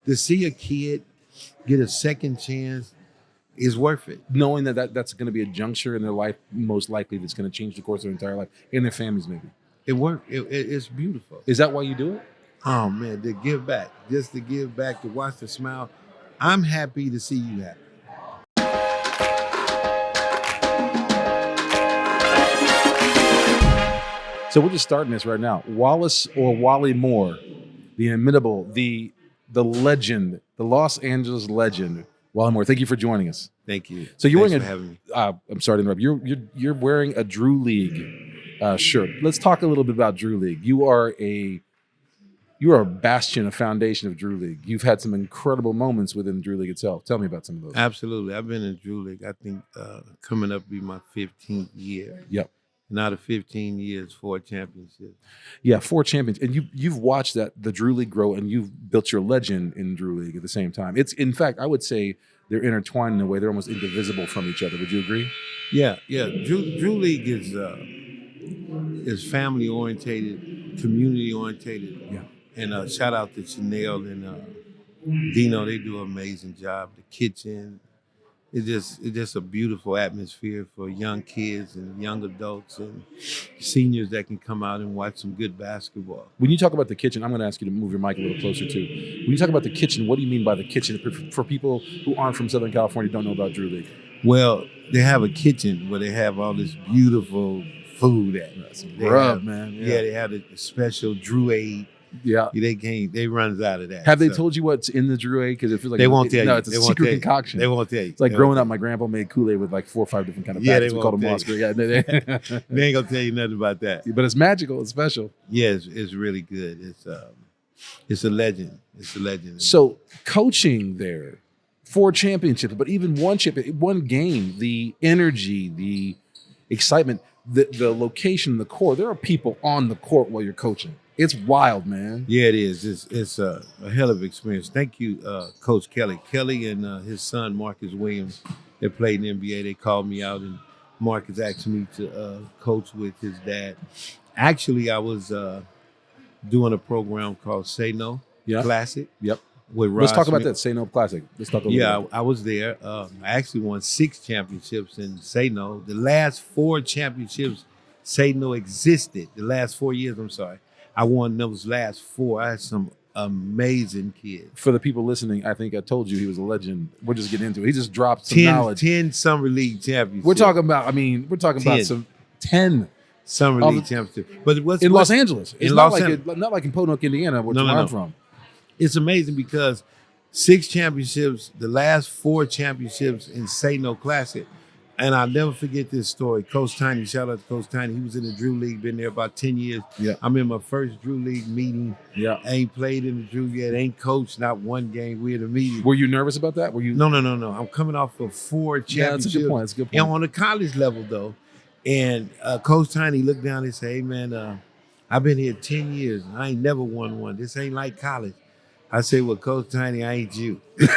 to see a kid get a second chance is worth it. Knowing that's going to be a juncture in their life, most likely that's going to change the course of their entire life, in their families maybe. It's beautiful. Is that why you do it? Oh man, to give back, just to give back, to watch the smile. I'm happy to see you happy. So we're just starting this right now. Wallace or Wally Moore, the inimitable, the legend, the Los Angeles legend, Wally Moore. Thank you for joining us. Thank you. So you're Thanks wearing for having me. I'm sorry to interrupt. You're wearing a Drew League shirt. Let's talk a little bit about Drew League. You are a bastion, a foundation of Drew League. You've had some incredible moments within Drew League itself. Tell me about some of those. Absolutely. I've been in Drew League, I think coming up to be my 15th year. Yep. Now the 15 years, 4 championships. Yeah, 4 champions. And you've watched the Drew League grow, and you've built your legend in Drew League at the same time. It's, in fact, I would say they're intertwined in a way. They're almost indivisible from each other. Would you agree? Yeah. Drew League is family orientated, community orientated. Yeah. And shout out to Chanel and Dino. They do an amazing job. The kitchen. It's just a beautiful atmosphere for young kids and young adults and seniors that can come out and watch some good basketball. When you talk about the kitchen, I'm going to ask you to move your mic a little closer too. When you talk about the kitchen, what do you mean by the kitchen for people who aren't from Southern California, don't know about Drew League? Well, they have a kitchen where they have all this beautiful food at. That's rub, man. Yeah, they have a special Drew Aid. Yeah, they runs out of that. Have they told you what's in the Drew Aid? Because it feels like they won't tell you. No, it's a secret concoction. They won't tell you. It's like growing up, my grandpa made Kool-Aid with like 4 or 5 different kind of packets. We called them Oscar. Yeah, they ain't gonna tell you nothing about that. But it's magical. It's special. Yeah, it's really good. It's a legend. It's a legend. So coaching there, 4 championships, but even one game, the energy, the excitement, the location, the court. There are people on the court while you're coaching. It's wild, man. Yeah, it is. It's a hell of an experience. Thank you, Coach Kelly. Kelly and his son, Marcus Williams, they played in the NBA. They called me out, and Marcus asked me to coach with his dad. Actually, I was doing a program called Say No Classic. Yep. With Let's talk about Smith. that Say No Classic. Let's talk about that. I was there. I actually won 6 championships in Say No. The last 4 championships Say No existed. The last 4 years, I'm sorry. I won those last 4. I had some amazing kids. For the people listening, I think I told you he was a legend. We're just getting into it. He just dropped some 10, knowledge. 10 Summer League championships. We're talking about some 10 Summer League championships. But in Los Angeles. It's not like in Podunk, Indiana, where I'm from. It's amazing because 6 championships, the last 4 championships in Say No Classic. And I'll never forget this story. Coach Tiny, shout out to Coach Tiny. He was in the Drew League, been there about 10 years. Yeah. I'm in my first Drew League meeting. Yeah. Ain't played in the Drew yet, ain't coached, not one game. We're in a meeting. Were you nervous about that? Were you? No. I'm coming off of 4 championships. Yeah, that's a good point. That's a good point. And on the college level, though. And Coach Tiny looked down and said, hey, man, I've been here 10 years. And I ain't never won one. This ain't like college. I said, well, Coach Tiny, I ain't you. And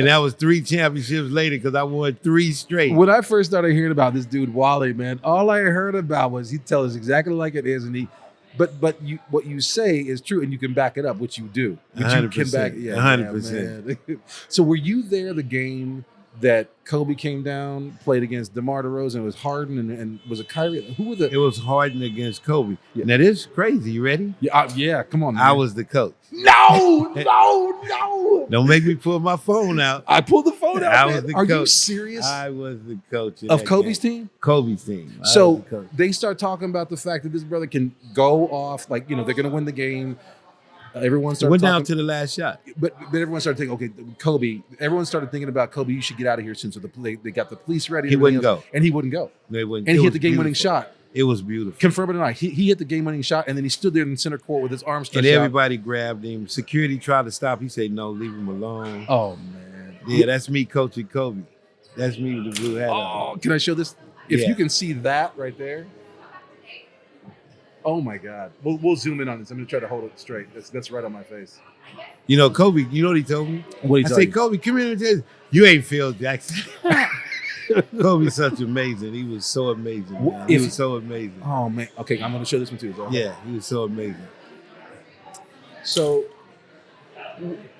that was 3 championships later because I won 3 straight. When I first started hearing about this dude, Wally, man, all I heard about was he tells us exactly like it is. And but what you say is true and you can back it up, which you do. Which 100%. You can back, 100%. Man. So were you there the game that Kobe came down, played against DeMar DeRozan, it was Harden, and was it Kyrie? Who were the? It was Harden against Kobe. Yeah. Now this is crazy. You ready? Yeah. Come on, man. I was the coach. No. Don't make me pull my phone out. I pulled the phone out. I was the Are coach. you serious? I was the coach of Kobe's team. Kobe's team. So they start talking about the fact that this brother can go off, like they're going to win the game. Everyone started went down to the last shot. But everyone started thinking, okay, Kobe. Everyone started thinking about Kobe. You should get out of here soon. So they got the police ready. He wouldn't go. And he wouldn't go. They wouldn't. And he hit the game-winning shot. It was beautiful. Confirm it or not. He hit the game-winning shot, and then he stood there in center court with his arms stretched and out. everybody grabbed him. Security tried to stop. He said, no, leave him alone. Oh, man. Yeah, that's me coaching Kobe. That's me with the blue hat on. Oh, can I show this? If you can see that right there. Oh my God. We'll zoom in on this. I'm gonna try to hold it straight. That's right on my face. You know, Kobe, you know what he told me? What he I told said, you? Kobe, come here and tell you ain't Phil Jackson. Kobe's such amazing. He was so amazing. Man. He was so amazing. Oh man. Okay, I'm gonna show this one too. Yeah, he was so amazing. So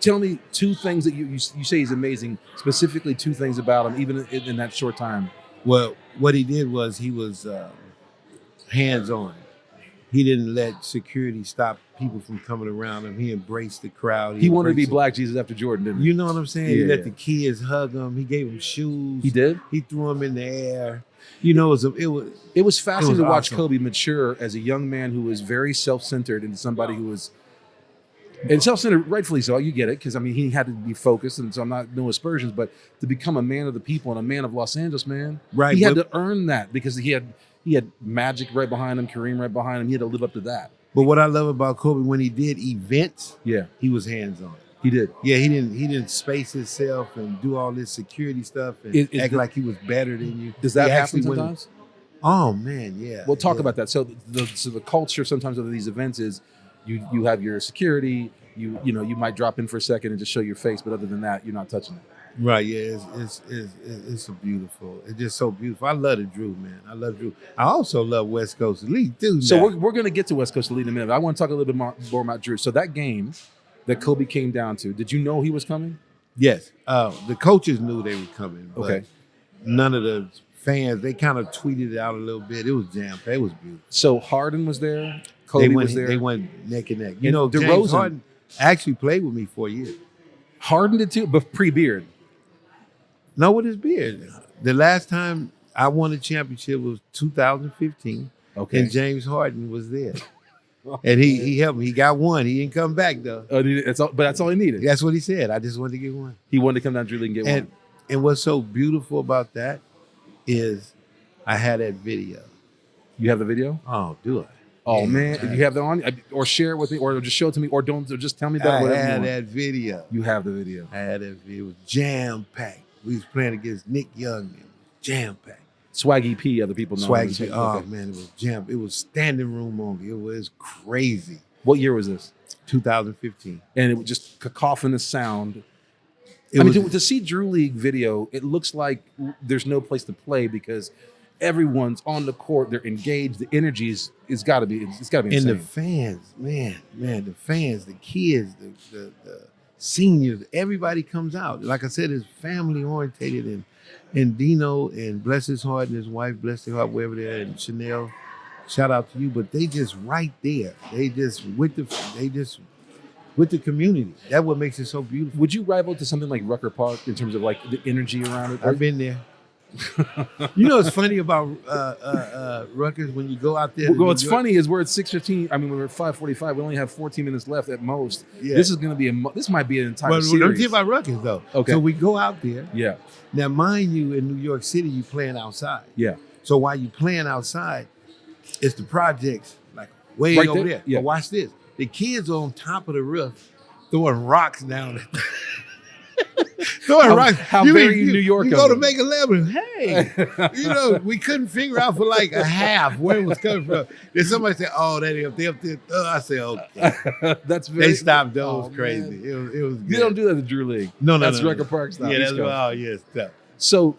Tell me two things that you say he's amazing. Specifically, two things about him, even in that short time. Well, what he did was he was hands on. He didn't let security stop people from coming around him. He embraced the crowd. He wanted to be embraced it. Black Jesus after Jordan, didn't he? You know what I'm saying? Yeah, He let yeah. the kids hug him. He gave them shoes. He did. He threw them in the air. You know, It was fascinating to watch awesome. Kobe mature as a young man who was very self-centered and somebody who was, and self-centered, rightfully so. You get it, because I mean he had to be focused, and so I'm not no aspersions, but to become a man of the people and a man of Los Angeles, man, Right, He had but- to earn that because he had Magic right behind him, Kareem right behind him. He had to live up to that. But what I love about Kobe, when he did events, Yeah, he was hands on. he did. Yeah, he didn't space himself and do all this security stuff and Is act the- like he was better than you. Does that He happen actually went- sometimes? Oh man, yeah. We'll talk yeah. about that. So the culture sometimes of these events is you have your security. You might drop in for a second and just show your face, but other than that, you're not touching it. Right, yeah, it's a beautiful. It's just so beautiful. I love the Drew, man. I love Drew. I also love West Coast Elite, too. So now. we're going to get to West Coast Elite in a minute. But I want to talk a little bit more about Drew. So that game that Kobe came down to, did you know he was coming? Yes, the coaches knew they were coming. But Okay. none of the fans. They kind of tweeted it out a little bit. It was jam-packed. It was beautiful. So Harden was there. Kobe was there. They went neck and neck. You And know, DeRozan- James Harden actually played with me for a year. Harden did too, but pre-beard. No, with his beard. The last time I won a championship was 2015, Okay. and James Harden was there. And he helped me. He got one. He didn't come back though. But that's all he needed. That's what he said. I just wanted to get one. He wanted to come down to Drew League and get And one. and what's so beautiful about that is I had that video. You have the video? Oh, do it. Oh Yeah, man, I- you have that on, or share it with me, or just show it to me, or don't, or just tell me that. I Whatever you had want. that video. You have the video. I had that video. It was jam packed. We was playing against Nick Young. Jam packed. Swaggy P, other people know. Swaggy. him. Oh Okay. man, it was jam. It was standing room only. It was crazy. What year was this? 2015. And it was just cacophonous sound. It I mean, was, to see Drew League video, it looks like there's no place to play because everyone's on the court. They're engaged. The energy it's got to be and insane. the fans, man, the fans, the kids, the seniors, everybody comes out. Like I said, it's family orientated, and Dino and bless his heart and his wife, bless their heart, wherever they're at, and Chanel, shout out to you. But they just right there. They just with the community. That's what makes it so beautiful. Would you rival to something like Rucker Park in terms of like the energy around it? I've been there. You know what's funny about Rutgers when you go out there? Well, to what's New York- funny is we're at 6:15. I mean, we're at 5:45. We only have 14 minutes left at most. Yeah. This is going to be this might be an entire But series. don't think about Rutgers though. Okay. So we go out there. Yeah, Now, mind you, in New York City, you playing outside. yeah. So while you playing outside, it's the projects like way Right over there? there. Yeah. But watch this. The kids are on top of the roof throwing rocks down. Throwing rocks. how You very mean, New York You of go to them. make 11. Hey, we couldn't figure out for like a half where it was coming from. Then somebody said, "Oh, they up there." I said, "Okay." That's very. They stopped those Oh, crazy. man. It was good. You don't do that at Drew League. No, That's no. Rucker Park style. Yeah, East that's Coast. oh yes. Yeah. So,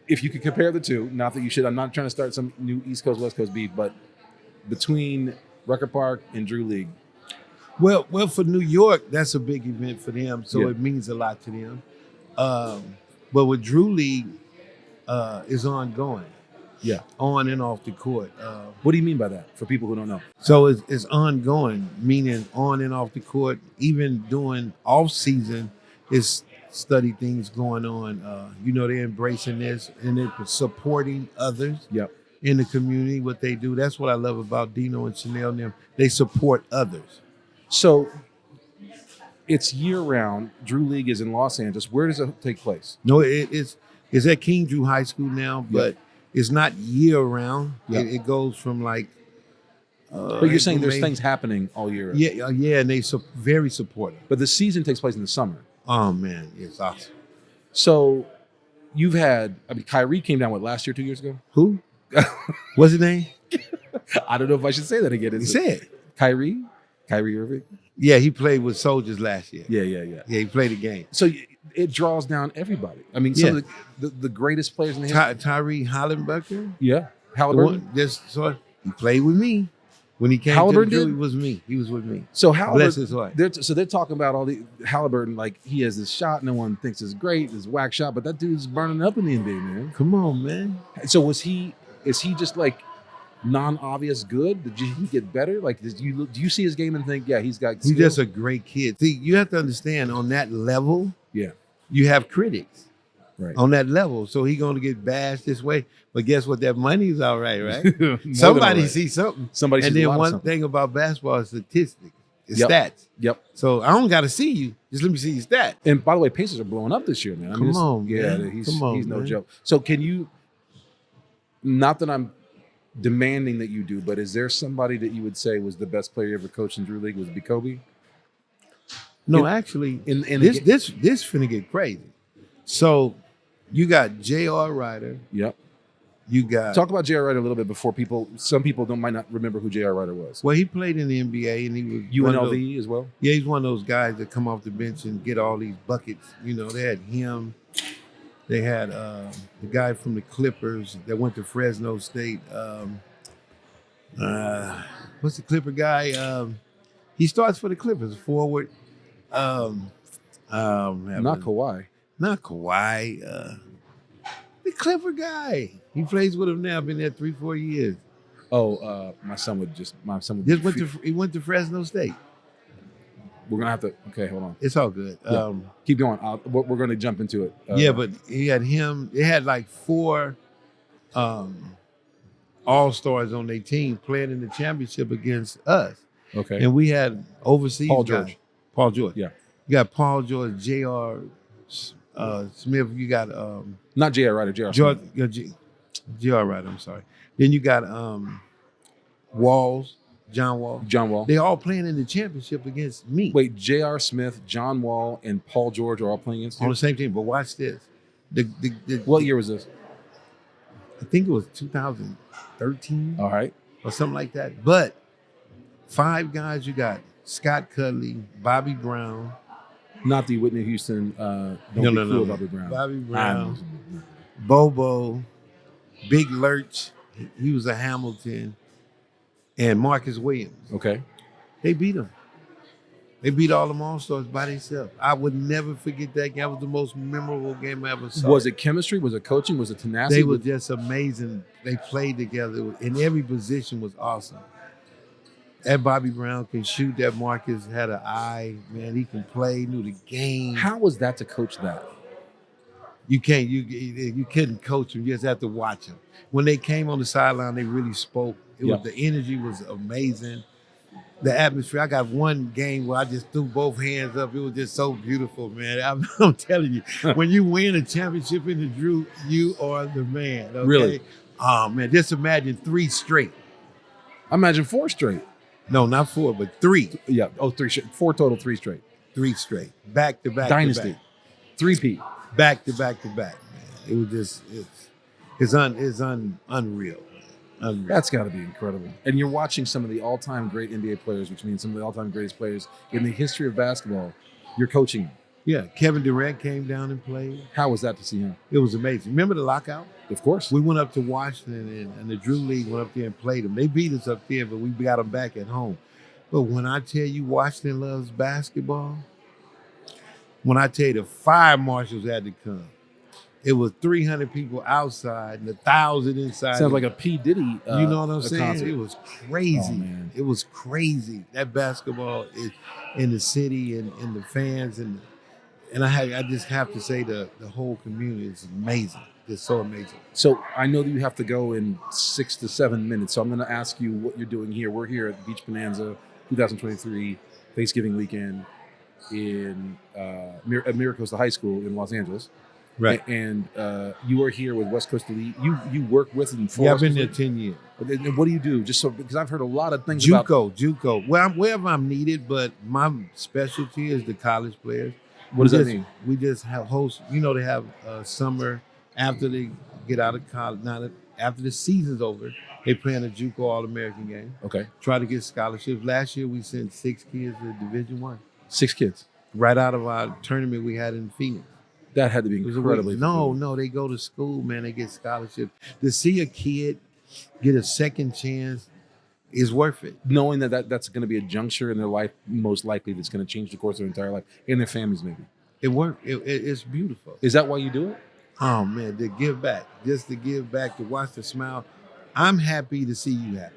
if you could compare the two, not that you should, I'm not trying to start some new East Coast West Coast beef, but between Rucker Park and Drew League, Well, for New York, that's a big event for them, so Yeah. it means a lot to them. But with Drew League, is ongoing, yeah. on and off the court. What do you mean by that? For people who don't know, So it's ongoing, meaning on and off the court. Even during off season, it's study things going on. They're embracing this and they're supporting others. Yep. In the community, what they do. That's what I love about Dino and Chanel and them. They support others. So it's year round. Drew League is in Los Angeles. Where does it take place? No, it's at King Drew High School now, but it's not year round. Yeah. It goes from like. But you're saying there's May. things happening all year. Yeah, and they very supportive. But the season takes place in the summer. Oh man, it's awesome. So you've had. I mean, Kyrie came down last year, 2 years ago. Who? What's his name? I don't know if I should say that again. He Is it said. Kyrie Irving. Yeah, he played with Soldiers last year. Yeah. Yeah, he played a game. So it draws down everybody. I mean, some of the greatest players in the history. Tyree Hollenbecker. Yeah, The Halliburton. one, he played with me. When he came Halliburton to the Drew, did? he was me. He was with me. So Bless Halliburton, his heart. they're talking about all the Halliburton, like he has this shot, no one thinks is great, this whack shot, but that dude's burning up in the NBA, man. Come on, man. So is he just like non-obvious good? Did he get better? Like, do you see his game and think, yeah, he's got He's skill? just a great kid. See, you have to understand on that level, Yeah, you have critics right. on that level. So he's going to get bashed this way. But guess what? That money's all right, right? More than Somebody all right. sees something. Somebody And sees a then lot of one something. thing about basketball is statistics, it's Yep. stats. Yep. So I don't got to see you. Just let me see your stats. And by the way, Pacers are blowing up this year, man. I Come mean, on, yeah, man. he's Come on, he's no man. joke. So can you? Not that I'm demanding that you do, but is there somebody that you would say was the best player you ever coached in Drew League? Was it be Kobe? No, In- actually, in this finna get crazy. So you got J.R. Ryder. Yep. You got Talk about J.R. Ryder a little bit before some people might not remember who J.R. Ryder was. well, he played in the NBA and he was one of those- UNLV as well. Yeah, he's one of those guys that come off the bench and get all these buckets. You know, they had him. They had the guy from the Clippers that went to Fresno State. What's the Clipper guy? He starts for the Clippers, forward. Not Kawhi. Not Kawhi. The Clipper guy. He plays with him now. Been there 3-4 years. Oh, my son would. He went to Fresno State. We're gonna have to. Okay, hold on. It's all good. Yeah. Keep going. We're going to jump into it. Yeah, but he had him. They had like 4 all-stars on their team playing in the championship against us. Okay. And we had overseas Paul guys. George. Paul George. Yeah. You got Paul George, J.R. Smith. You got Not J.R. Ryder. J.R. George, Smith. J.R. Ryder, I'm sorry. Then you got Walls, John Wall. John Wall. They all playing in the championship against me. Wait, J.R. Smith, John Wall, and Paul George are all playing against On you? the same team. But watch this. What year was this? I think it was 2013 All right. or something like that. But 5 guys, you got Scott Cudley, Bobby Brown. Not the Whitney Houston. No. Bobby Brown. Bobby Brown, Bobo, Big Lurch. He was a Hamilton. And Marcus Williams. Okay. They beat them. They beat all them All-Stars by themselves. I would never forget that game. That was the most memorable game I ever saw. Was it chemistry? Was it coaching? Was it tenacity? They were just amazing. They played together. In every position was awesome. That Bobby Brown can shoot. That Marcus had an eye. Man, he can play, knew the game. How was that to coach that? You can't. You couldn't coach him. You just have to watch him. When they came on the sideline, they really spoke. The energy was amazing. The atmosphere. I got one game where I just threw both hands up. It was just so beautiful, man. I'm telling you, when you win a championship in the Drew, you are the man. Okay? Really? Oh man, just imagine 3 straight. I imagine 4 straight. No, not 4, but 3. Yeah. Oh, 3 straight. 4 total, 3 straight. 3 straight. Back to back. Dynasty. To 3P. back. Back to back to back, man. It was just it's unreal. Unreal. That's got to be incredible. And you're watching some of the all-time great NBA players, which means some of the all-time greatest players in the history of basketball. You're coaching them. Yeah, Kevin Durant came down and played. How was that to see him? It was amazing. Remember the lockout? Of course. We went up to Washington and the Drew League went up there and played them. They beat us up there, but we got them back at home. But when I tell you Washington loves basketball, when I tell you the fire marshals had to come, it was 300 people outside and 1,000 inside. Sounds like a P. Diddy you know what I'm saying? concert. It was crazy. Oh, man. It was crazy. That basketball is in the city and the fans and I just have to say the whole community is amazing. It's so amazing. So I know that you have to go in 6 to 7 minutes. So I'm going to ask you what you're doing here. We're here at Beach Bonanza 2023 Thanksgiving weekend in at Miracosta High School in Los Angeles. Right. And you are here with West Coast Elite. You work with and for. Yeah, I've West been Coast there Elite? 10 years. And what do you do? Just so because I've heard a lot of things about JUCO. Well, wherever I'm needed, but my specialty is the college players. What does that mean? We just have host. They have summer after they get out of college. Now, after the season's over, they play in a JUCO All-American game. Okay. Try to get scholarships. Last year, we sent 6 kids to Division I. 6 kids. Right out of our tournament we had in Phoenix. That had to be incredibly. No, they go to school, man. They get scholarships. To see a kid get a second chance It's worth it. knowing that's going to be a juncture in their life, most likely that's going to change the course of their entire life and their families maybe. It's beautiful. Is that why you do it? Oh man, to give back, just to give back, to watch the smile. I'm happy to see you happy.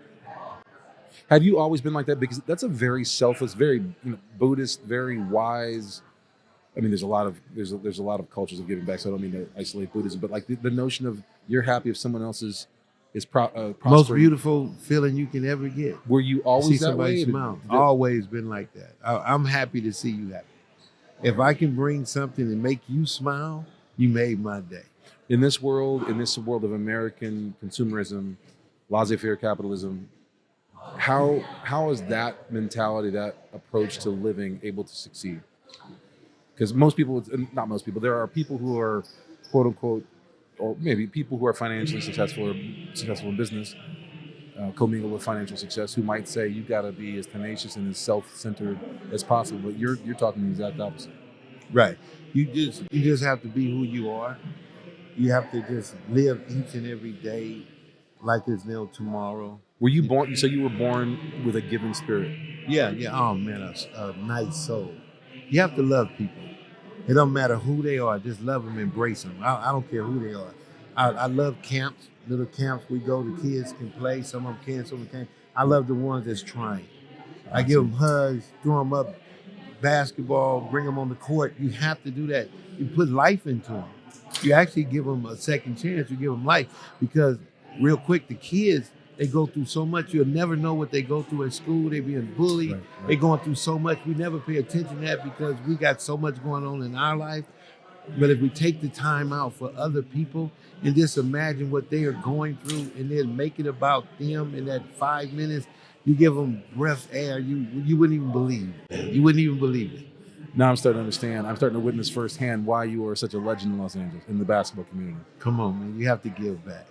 Have you always been like that? Because that's a very selfless, very Buddhist, very wise. I mean, there's a lot of cultures of giving back. So I don't mean to isolate Buddhism, but like the notion of you're happy if someone else is prospering. Most beautiful feeling you can ever get. Were you See always that somebody way? smile. Always been like that. I'm happy to see you happy. If I can bring something and make you smile, you made my day. In this world of American consumerism, laissez-faire capitalism, how is that mentality, that approach to living able to succeed? Because not most people, there are people who are quote unquote, or maybe people who are financially successful or successful in business, commingle with financial success, who might say you got to be as tenacious and as self-centered as possible. But you're talking the exact opposite. Right. You just have to be who you are. You have to just live each and every day like there's no tomorrow. Were you born? So you were born with a giving spirit. Yeah. Oh man, a nice soul. You have to love people. It don't matter who they are. Just love them, embrace them. I don't care who they are. I love camps, little camps we go. The kids can play. Some of them can, some of them can't. I love the ones that's trying. I give them hugs, throw them up, basketball, bring them on the court. You have to do that. You put life into them. You actually give them a second chance. You give them life because real quick, the kids, they go through so much. You'll never know what they go through at school. They being bullied. Right. They going through so much. We never pay attention to that because we got so much going on in our life. But if we take the time out for other people and just imagine what they are going through and then make it about them in that 5 minutes, you give them breath air, you wouldn't even believe it. You wouldn't even believe it. Now I'm starting to understand. I'm starting to witness firsthand why you are such a legend in Los Angeles, in the basketball community. Come on, man. You have to give back.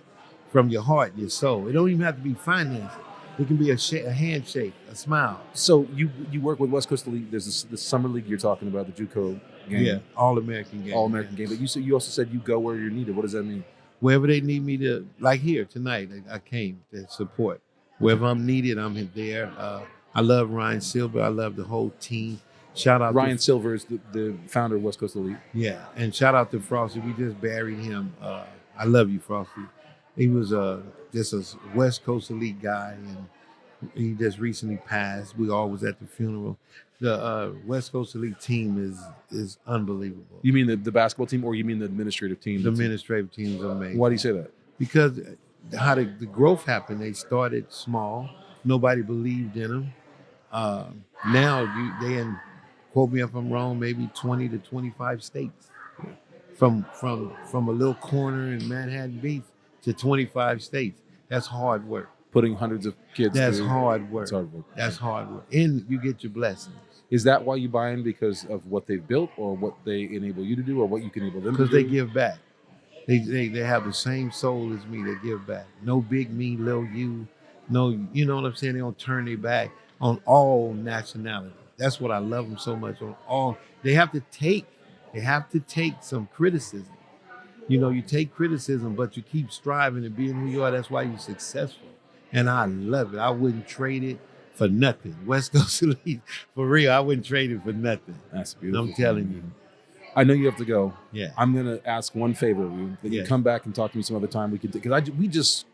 From your heart, your soul. It don't even have to be finance. It can be a handshake, a smile. So you work with West Coast League. There's this summer league you're talking about, the JUCO game. Yeah, All-American game. All-American game. But you also said you go where you're needed. What does that mean? Wherever they need me to, like here tonight, I came to support. Wherever I'm needed, I'm there. I love Ryan Silver. I love the whole team. Shout out Ryan Silver is the founder of West Coast Elite. Yeah, and shout out to Frosty. We just buried him. I love you, Frosty. He was just a West Coast Elite guy, and he just recently passed. We all was at the funeral. The West Coast Elite team is unbelievable. You mean the basketball team, or you mean the administrative team? The administrative team is amazing. Why do you say that? Because how the growth happened. They started small. Nobody believed in them. Now they in, quote me if I'm wrong, maybe 20 to 25 states. From a little corner in Manhattan Beach to 25 states. That's hard work. Putting hundreds of kids That's through. hard work. That's hard work. That's hard work. And you get your blessings. Is that why you buy in, because of what they've built, or what they enable you to do, or what you can enable them to do? Because they give back. They have the same soul as me. They give back. No big me, little you. No, you know what I'm saying? They don't turn their back on all nationality. That's what I love them so much. On all, they have to take some criticism. You know, you take criticism, but you keep striving and being who you are. That's why you're successful. And I love it. I wouldn't trade it for nothing. West Coast Elite, for real, I wouldn't trade it for nothing. That's beautiful. I'm telling you. I know you have to go. Yeah. I'm going to ask one favor of you. That you come back and talk to me some other time. We can, because we just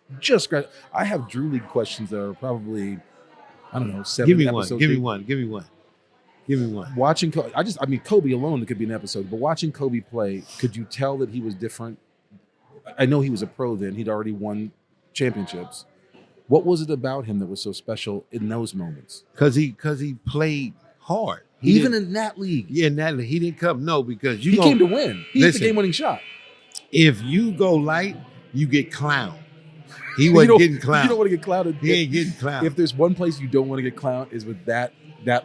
I have Drew League questions that are probably, I don't know, 7 episodes. Give me one. Watching Kobe alone, that could be an episode, but watching Kobe play, could you tell that he was different? I know he was a pro then. He'd already won championships. What was it about him that was so special in those moments? Because he played hard. Even in that league. Yeah, in that league. He didn't come. No, because he came to win. He hit the game-winning shot. If you go light, you get clowned. He wasn't getting clowned. You don't want to get clowned. He ain't getting clowned. If there's one place you don't want to get clowned, is with that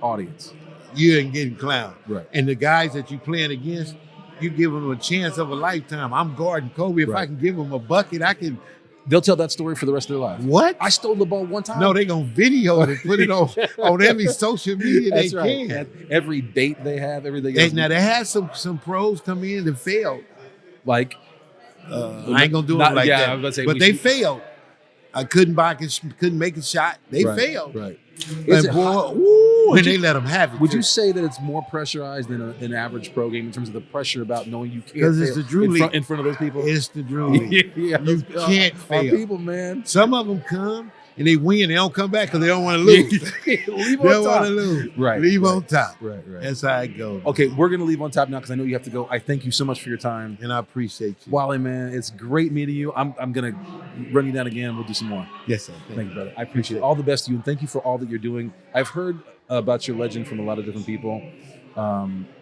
audience. You ain't getting clowned. Right. And the guys that you playing against, you give them a chance of a lifetime. I'm guarding Kobe. If I can give him a bucket, I can. They'll tell that story for the rest of their life. What? I stole the ball one time. No, they gonna video it and put it on every social media they can. At every date they have, everything else. Now they had some pros come in and failed. Like I ain't gonna do it like that. I was about to say, but they failed. I couldn't make a shot. They failed. Right. And boy, woo, and they let them have it. Would you say that it's more pressurized than an average pro game in terms of the pressure about knowing you can't Because it's fail the Drew League. in front of those people? It's the Drew League. Yeah, You can't our fail. people, man. Some of them come and they win. They don't come back because they don't want to lose. Leave They on don't top. want to lose. Right. Leave right, on top. Right. Right. That's how it goes. Okay, we're gonna leave on top now because I know you have to go. I thank you so much for your time, And I appreciate you. Wally. Man, it's great meeting you. I'm gonna run you down again. We'll do some more. Yes, sir. Thank you, brother. I appreciate it. All the best to you, and thank you for all that you're doing. I've heard about your legend from a lot of different people.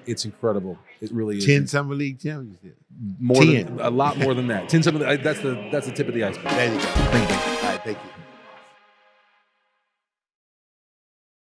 It's incredible. It really is. 10 summer league championships. More 10. than a lot more than that. 10 something. That's the tip of the iceberg. There you go. Thank you. All right, thank you.